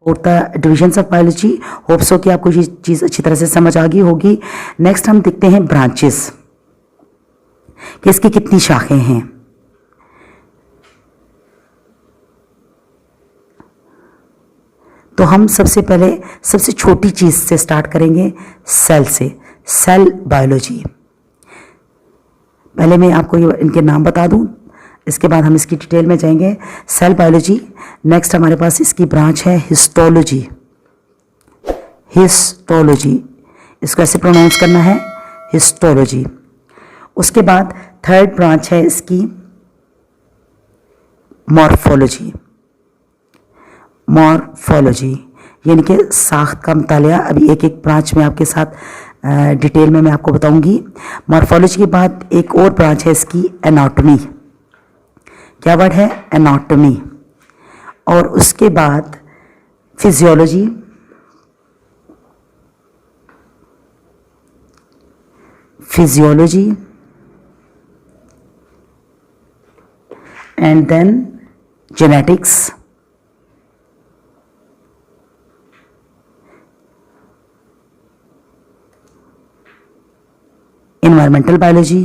और the divisions of biology. Hope so कि आपको ये चीज़ अच्छी तरह से समझ आ गई होगी। नेक्स्ट हम देखते हैं ब्रांचेस, कि इसकी कितनी शाखें हैं। तो हम सबसे पहले सबसे छोटी चीज़ से स्टार्ट करेंगे, सेल से, सेल बायोलॉजी। पहले मैं आपको ये इनके नाम बता दूं, इसके बाद हम इसकी डिटेल में जाएंगे। Cell biology. नेक्स्ट हमारे पास इसकी ब्रांच है हिस्टोलॉजी। हिस्टोलॉजी, इसको ऐसे प्रोनाउंस करना है, हिस्टोलॉजी। उसके बाद थर्ड ब्रांच है इसकी मॉर्फोलॉजी। मॉर्फोलॉजी यानी कि साख्त का मुतालिया। अभी एक एक ब्रांच में आपके साथ डिटेल में मैं आपको बताऊंगी। मॉर्फोलॉजी के बाद एक और ब्रांच है इसकी एनाटॉमी। क्या वर्ड है? एनाटॉमी। और उसके बाद physiology, physiology and then genetics, environmental biology,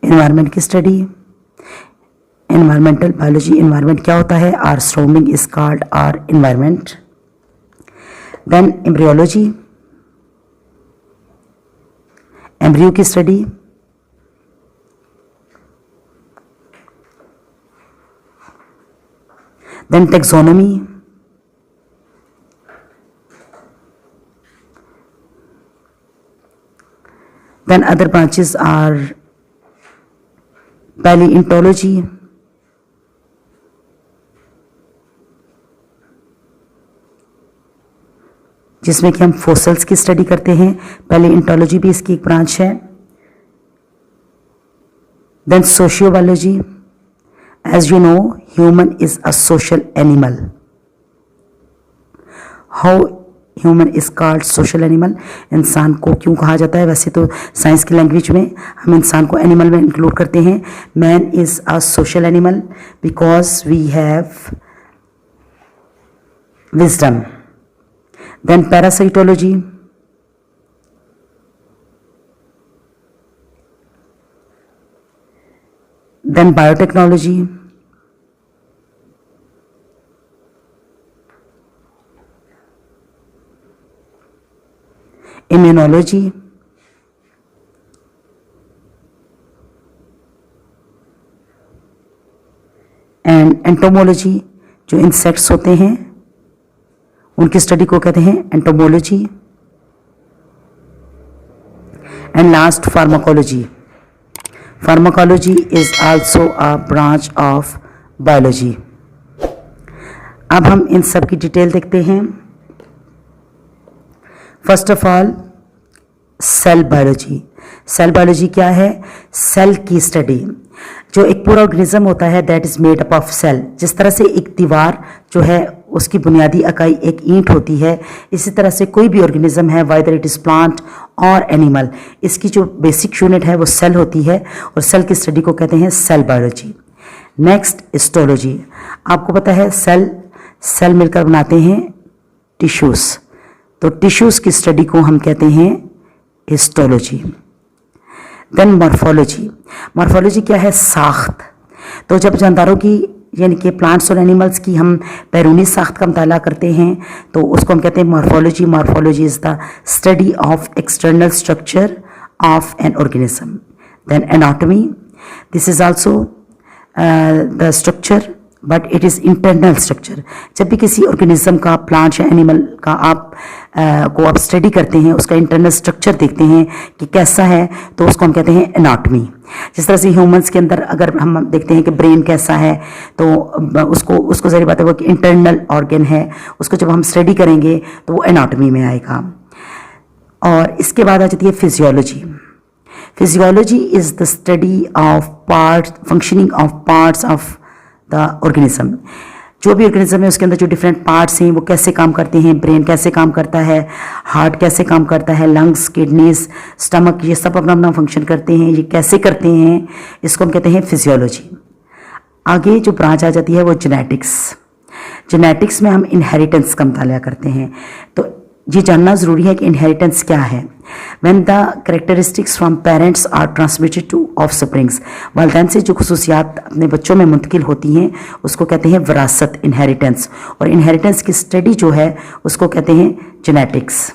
environment की स्टडी। एनवायरमेंटल बायोलॉजी, एनवायरमेंट क्या होता है? Our surrounding is called our environment. Then embryology, embryo की study. Then taxonomy, then other branches are paleontology, जिसमें कि हम फोसल्स की स्टडी करते हैं। पैलियोंटोलॉजी भी इसकी एक ब्रांच है। Then sociobiology, as you know human is a social animal. How human is called social animal, इंसान को क्यों कहा जाता है? वैसे तो साइंस की लैंग्वेज में हम इंसान को एनिमल में इंक्लूड करते हैं। Man is a social animal because we have wisdom. Then parasitology, then biotechnology, immunology, and entomology, जो इंसेक्ट्स होते हैं उनकी स्टडी को कहते हैं entomology. And last pharmacology. Pharmacology is also a branch of biology. अब हम इन सब की डिटेल देखते हैं। First of all cell biology. Cell biology क्या है? सेल की स्टडी। जो एक पूरा ऑर्गेनिज्म होता है that is made up of cell. जिस तरह से एक दीवार जो है उसकी बुनियादी इकाई एक ईंट होती है, इसी तरह से कोई भी ऑर्गेनिज्म है, वाइदर इट इज प्लांट और एनिमल, इसकी जो बेसिक यूनिट है वो सेल होती है और सेल की स्टडी को कहते हैं सेल बायोलॉजी। Next histology. आपको पता है सेल मिलकर बनाते हैं टिश्यूज, तो टिश्यूज की स्टडी को हम कहते हैं हिस्टोलॉजी। Then morphology. मॉर्फोलॉजी क्या है? साख्त। तो जब जानदारों की यानी कि प्लांट्स और एनिमल्स की हम बैरूनी साख्त का मुताला करते हैं तो उसको हम कहते हैं morphology. Morphology is the study of external structure of an organism. Then anatomy, this is also the structure but it is internal structure. जब भी किसी ऑर्गेनिज्म का, प्लांट या एनिमल का आप स्टडी करते हैं, उसका इंटरनल स्ट्रक्चर देखते हैं कि कैसा है, तो उसको हम कहते हैं एनाटॉमी। जिस तरह से ह्यूमंस के अंदर अगर हम देखते हैं कि ब्रेन कैसा है तो उसको ज़ाहिर बात है वो कि इंटरनल ऑर्गन है, उसको जब हम स्टडी करेंगे तो वो एनाटॉमी में आएगा। और इसके बाद आ जाती है physiology. Physiology is the study of parts, functioning of parts of the organism. जो भी ऑर्गेनिज्म है उसके अंदर जो डिफरेंट पार्ट्स हैं वो कैसे काम करते हैं, ब्रेन कैसे काम करता है, हार्ट कैसे काम करता है, लंग्स, किडनीज, स्टमक, ये सब अपना अपना फंक्शन करते हैं, ये कैसे करते हैं, इसको हम कहते हैं फिजियोलॉजी। आगे जो ब्रांच आ जाती है वो जेनेटिक्स। जेनेटिक्स में हम इनहेरिटेंस का मुताला करते हैं, तो ये जानना ज़रूरी है कि इनहेरिटेंस क्या है। When the characteristics from parents are transmitted to offsprings, वालिदैन से जो खसूसियात अपने बच्चों में मुंतकिल होती हैं उसको कहते हैं विरासत, इनहेरिटेंस, और इनहेरिटेंस की स्टडी जो है उसको कहते हैं जेनेटिक्स।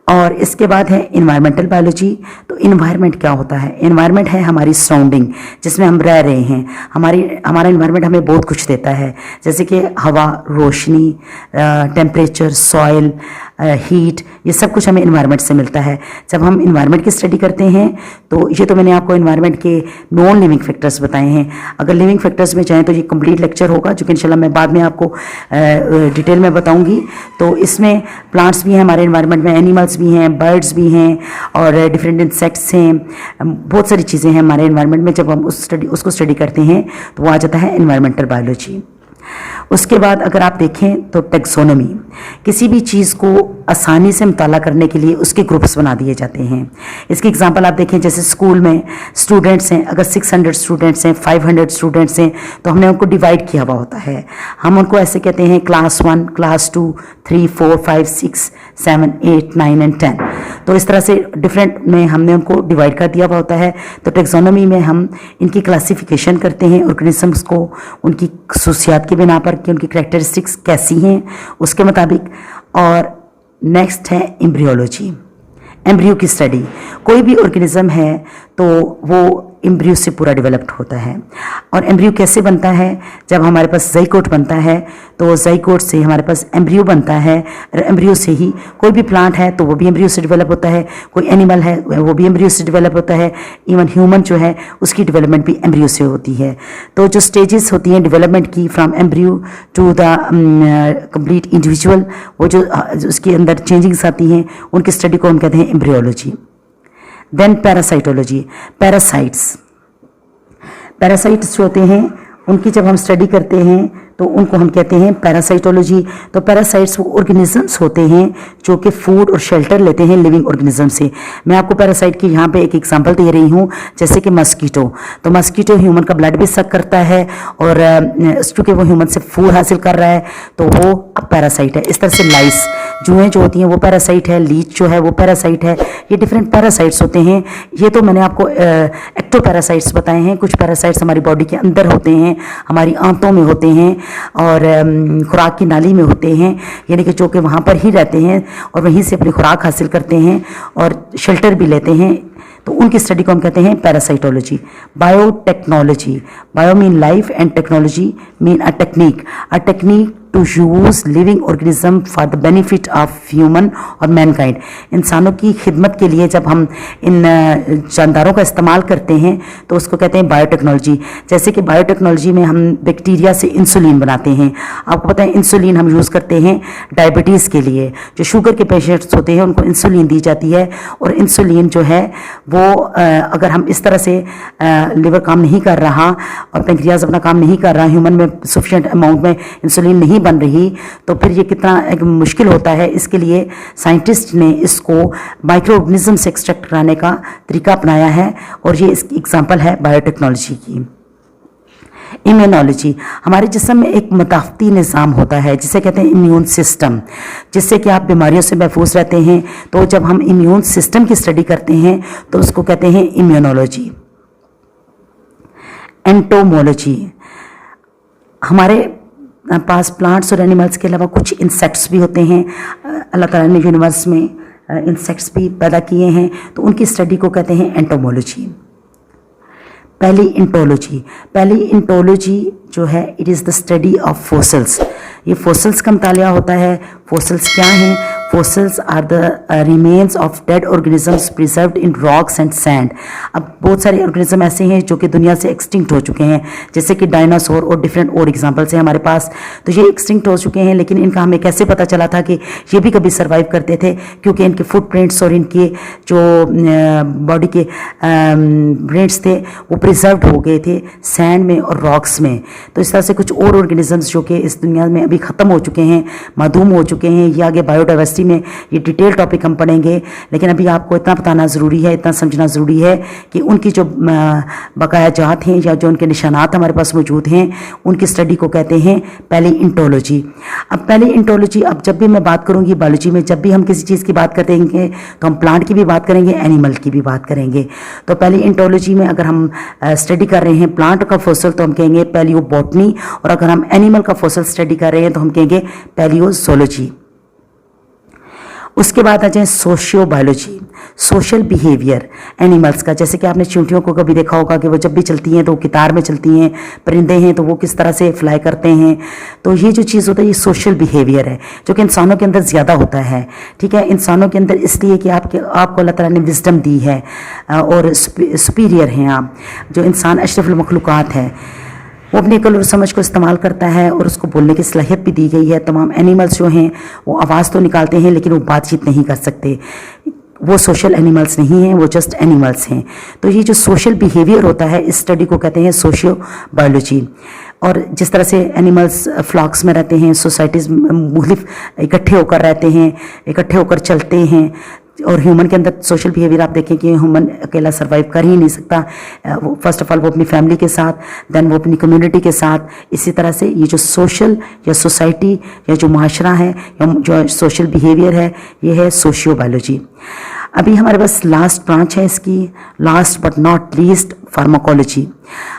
और इसके बाद है इन्वायरमेंटल बायोलॉजी। तो इन्वायरमेंट क्या होता है? इन्वायरमेंट है हमारी सराउंडिंग जिसमें हम रह रहे हैं। हमारा इन्वायरमेंट हमें बहुत कुछ देता है, जैसे कि हवा, रोशनी, टेम्परेचर, सॉइल, हीट, ये सब कुछ हमें इन्वायरमेंट से मिलता है। जब हम इन्वायरमेंट की स्टडी करते हैं तो ये तो मैंने आपको इन्वायरमेंट के नॉन लिविंग फैक्टर्स बताए हैं। अगर लिविंग फैक्टर्स में चाहें तो ये कंप्लीट लेक्चर होगा, जो कि इंशाल्लाह मैं बाद में आपको डिटेल में बताऊंगी। तो इसमें प्लांट्स भी हैं हमारे इन्वायरमेंट में, एनिमल्स भी हैं, बर्ड्स भी हैं, और डिफरेंट इंसेक्ट्स हैं, बहुत सारी चीज़ें हैं हमारे इन्वायरमेंट में। जब हम उसको स्टडी करते हैं तो वो आ जाता है इन्वायरमेंटल बायोलॉजी। उसके बाद अगर आप देखें तो टैक्सोनॉमी, किसी भी चीज़ को आसानी से मुताला करने के लिए उसके ग्रुप्स बना दिए जाते हैं। इसकी एग्जांपल आप देखें, जैसे स्कूल में स्टूडेंट्स हैं, अगर 600 स्टूडेंट्स हैं, 500 स्टूडेंट्स हैं, तो हमने उनको डिवाइड किया हुआ होता है। हम उनको ऐसे कहते हैं क्लास 1, क्लास 2, 3, 4, 5, 6, 7, 8, 9 एंड 10। तो इस तरह से डिफरेंट में हमने उनको डिवाइड कर दिया हुआ होता है। तो टैक्सोनॉमी में हम इनकी क्लासिफिकेशन करते हैं ऑर्गेनिजम्स को उनकी खसूसियात की बिना पर कि उनकी करैक्टरिस्टिक्स कैसी हैं उसके मुताबिक। और नेक्स्ट है एम्ब्रियोलॉजी, एम्ब्रियो की स्टडी। कोई भी ऑर्गेनिज्म है तो वो एम्ब्रियो से पूरा डेवलप्ड होता है। और एम्ब्रियो कैसे बनता है? जब हमारे पास ज़ाइगोट बनता है तो ज़ाइगोट से हमारे पास एम्ब्रियो बनता है, और एम्ब्रियो से ही कोई भी प्लांट है तो वो भी एम्ब्रियो से डेवलप होता है, कोई एनिमल है वो भी एम्ब्रियो से डेवलप होता है, इवन ह्यूमन जो है उसकी डेवलपमेंट भी एम्ब्रियो से होती है। तो जो स्टेजेस होती हैं डेवलपमेंट की, from embryo to the complete individual, वो जो उसके अंदर चेंजिंग्स आती हैं उनकी स्टडी को हम कहते हैं एम्ब्रियोलॉजी। देन पैरासाइटोलॉजी, पैरासाइट्स जो होते हैं उनकी जब हम स्टडी करते हैं तो उनको हम कहते हैं पैरासाइटोलॉजी। तो पैरासाइट्स वो ऑर्गेनिजम्स होते हैं जो कि फूड और शेल्टर लेते हैं लिविंग ऑर्गेनिज्म से। मैं आपको पैरासाइट की यहाँ पे एक एग्जांपल दे रही हूँ, जैसे कि मस्कीटो। तो मस्कीटो ह्यूमन का ब्लड भी सक करता है, और चूँकि वो ह्यूमन से फूड हासिल कर रहा है तो वो पैरासाइट है। इस तरह से लाइस, जुएँ जो होती हैं वो पैरासाइट है, लीच जो है वो पैरासाइट है। ये डिफरेंट पैरासाइट्स होते हैं। ये तो मैंने आपको एक्टो पैरासाइट्स बताए हैं। कुछ पैरासाइट्स हमारी बॉडी के अंदर होते हैं, हमारी आंतों में होते हैं और खुराक की नाली में होते हैं, यानी कि जो कि वहाँ पर ही रहते हैं और वहीं से अपनी खुराक हासिल करते हैं और शेल्टर भी लेते हैं। तो उनकी स्टडी को हम कहते हैं parasitology. Biotechnology, bio mean life and technology mean a technique to use living organism for the benefit of human और मैनकाइंड। इंसानों की खिदमत के लिए जब हम इन जानदारों का इस्तेमाल करते हैं तो उसको कहते हैं बायोटेक्नोलॉजी। जैसे कि बायोटेक्नोलॉजी में हम बैक्टीरिया से इंसुलिन बनाते हैं। आपको पता है इंसुलिन हम यूज़ करते हैं डायबिटीज़ के लिए। जो शुगर के पेशेंट्स होते हैं उनको इंसुलिन दी जाती है, और इंसुलिन जो है वो अगर हम इस तरह से लिवर काम नहीं कर रहा और पेंक्रियाज अपना काम नहीं कर रहा, ह्यूमन में सफिशिएंट अमाउंट में इंसुलिन नहीं बन रही, तो फिर ये कितना एक मुश्किल होता है। इसके लिए साइंटिस्ट ने इसको माइक्रो ऑर्गेनिज्म से एक्सट्रैक्ट कराने का तरीका अपनाया है, और ये इसकी एग्जांपल है बायोटेक्नोलॉजी की। इम्यूनोलॉजी, हमारे जिस्म में एक मुदाफ़ती निज़ाम होता है जिसे कहते हैं इम्यून सिस्टम, जिससे कि आप बीमारियों से महफूज रहते हैं। तो जब हम इम्यून सिस्टम की स्टडी करते हैं तो उसको कहते हैं इम्यूनोलॉजी। एंटोमोलॉजी, हमारे पास प्लांट्स और एनिमल्स के अलावा कुछ इंसेक्ट्स भी होते हैं। अल्लाह ताला ने यूनिवर्स में इंसेक्ट्स भी पैदा किए हैं, तो उनकी स्टडी को कहते हैं एंटोमोलॉजी। पहली इंटोलॉजी जो है it is the study of fossils. ये फोसिल्स का मुतालिया होता है। फोसिल्स क्या हैं? Fossils are the remains of dead organisms preserved in rocks and sand. अब बहुत सारे ऑर्गेनिज्म ऐसे हैं जो कि दुनिया से एक्सटिंक्ट हो चुके हैं, जैसे कि डायनासोर और डिफरेंट और एग्जांपल्स हैं हमारे पास। तो ये एक्सटिंक्ट हो चुके हैं, लेकिन इनका हमें कैसे पता चला था कि ये भी कभी सर्वाइव करते थे? क्योंकि इनके फुटप्रिंट्स और इनके जो बॉडी के प्रिंट्स थे वो प्रिजर्व्ड हो गए थे सैंड में और रॉक्स में। तो इस तरह से कुछ और ऑर्गेनिजम्स जो कि इस दुनिया में अभी ख़त्म हो चुके हैं, मादूम हो चुके हैं, ये आगे बायोडाइवर्सिटी यूनिवर्सिटी में ये डिटेल टॉपिक हम पढ़ेंगे, लेकिन अभी आपको इतना बताना ज़रूरी है, इतना समझना ज़रूरी है कि उनकी जो बकाया जात हैं या जो उनके निशानात हमारे पास मौजूद हैं, उनकी स्टडी को कहते हैं पैलियोंटोलॉजी। अब पैलियोंटोलॉजी, अब जब भी मैं बात करूँगी बायोलॉजी में, जब भी हम किसी चीज़ की बात करेंगे तो हम प्लांट की भी बात करेंगे, एनिमल की भी बात करेंगे। तो पैलियोंटोलॉजी में अगर हम स्टडी कर रहे हैं प्लांट का फॉसिल तो हम कहेंगे पैलियोबॉटनी, और अगर हम एनिमल का फॉसिल स्टडी कर रहे हैं तो हम कहेंगे पैलियोजोलॉजी। उसके बाद आ जाए सोशियोबायोलॉजी, सोशल बिहेवियर एनिमल्स का। जैसे कि आपने चींटियों को कभी देखा होगा कि वो जब भी चलती हैं तो वो कितार में चलती हैं, परिंदे हैं तो वो किस तरह से फ्लाई करते हैं। तो ये जो चीज़ होता है ये सोशल बिहेवियर है, जो कि इंसानों के अंदर ज़्यादा होता है। ठीक है, इंसानों के अंदर इसलिए कि आपको अल्लाह ताला ने विजडम दी है और सुपीरियर हैं आप। जो इंसान अशरफुल मखलूक़ात है, वो अपनी अकल और समझ को इस्तेमाल करता है और उसको बोलने की सलाहियत भी दी गई है। तमाम एनिमल्स जो हैं वो आवाज़ तो निकालते हैं लेकिन वो बातचीत नहीं कर सकते, वो सोशल एनिमल्स नहीं हैं, वो जस्ट एनिमल्स हैं। तो ये जो सोशल बिहेवियर होता है इस स्टडी को कहते हैं सोशियो बायोलॉजी। और जिस तरह से एनिमल्स फ्लॉक्स में रहते हैं, सोसाइटीज़ मुख्तलिफ इकट्ठे होकर रहते हैं, इकट्ठे होकर चलते हैं, और ह्यूमन के अंदर सोशल बिहेवियर आप देखें कि ह्यूमन अकेला सर्वाइव कर ही नहीं सकता। फर्स्ट ऑफ ऑल वो अपनी फैमिली के साथ, देन वो अपनी कम्युनिटी के साथ। इसी तरह से ये जो सोशल या सोसाइटी या जो माशरा है या जो सोशल बिहेवियर है, ये है सोशियो बायोलॉजी। अभी हमारे पास लास्ट ब्रांच है इसकी, last but not least, pharmacology.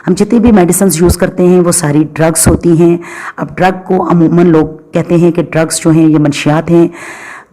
हम जितनी भी मेडिसिन यूज़ करते हैं वो सारी ड्रग्स होती हैं। अब ड्रग को अमूमन लोग कहते हैं कि ड्रग्स जो हैं ये मंशियात हैं।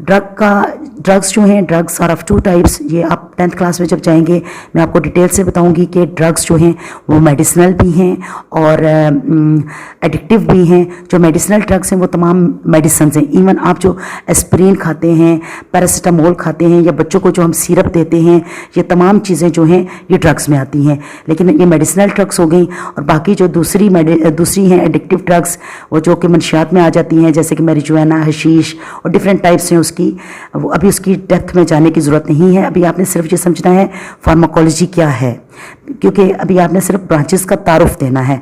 ड्रग्स जो हैं, drugs are of two types. ये आप 10th क्लास में जब जाएंगे मैं आपको डिटेल से बताऊंगी कि ड्रग्स जो हैं वो मेडिसिनल भी हैं और एडिक्टिव भी हैं। जो मेडिसिनल ड्रग्स हैं वो तमाम मेडिसिन हैं। इवन आप जो एस्पिरिन खाते हैं, पैरासीटामोल खाते हैं, या बच्चों को जो हम सिरप देते हैं, ये तमाम चीज़ें जो हैं ये ड्रग्स में आती हैं। लेकिन ये मेडिसिनल ड्रग्स हो गई। और बाकी जो दूसरी हैं एडिक्टिव ड्रग्स, वो जो कि मंशियात में आ जाती हैं, जैसे कि मैरिजुआना, हशीश और डिफरेंट टाइप्स हैं उसकी। वो अभी उसकी डेप्थ में जाने की ज़रूरत नहीं है। अभी आपने सिर्फ ये समझना है फार्माकोलॉजी क्या है, क्योंकि अभी आपने सिर्फ ब्रांचेस का तारुफ देना है।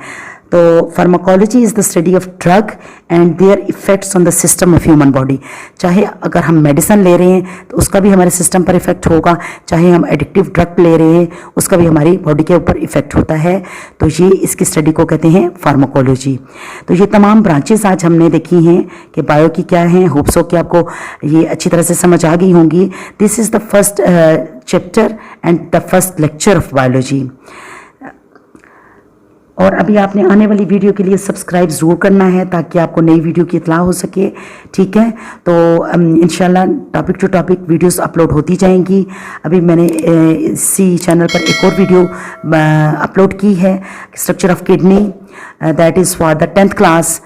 तो pharmacology is the study of drug and their effects on the system of human body. चाहे अगर हम मेडिसिन ले रहे हैं तो उसका भी हमारे सिस्टम पर इफेक्ट होगा, चाहे हम एडिक्टिव ड्रग ले रहे हैं उसका भी हमारी बॉडी के ऊपर इफेक्ट होता है। तो ये इसकी स्टडी को कहते हैं फार्माकोलॉजी। तो ये तमाम ब्रांचेस आज हमने देखी हैं कि बायो की क्या हैं। होप सो कि आपको ये अच्छी तरह से समझ आ गई होंगी। This is the first chapter and the first lecture of biology. और अभी आपने आने वाली वीडियो के लिए सब्सक्राइब ज़रूर करना है ताकि आपको नई वीडियो की इत्तला हो सके। ठीक है, तो इंशाल्लाह topic to topic videos upload होती जाएंगी। अभी मैंने इसी चैनल पर एक और वीडियो अपलोड की है, structure of kidney, that is for the 10th class.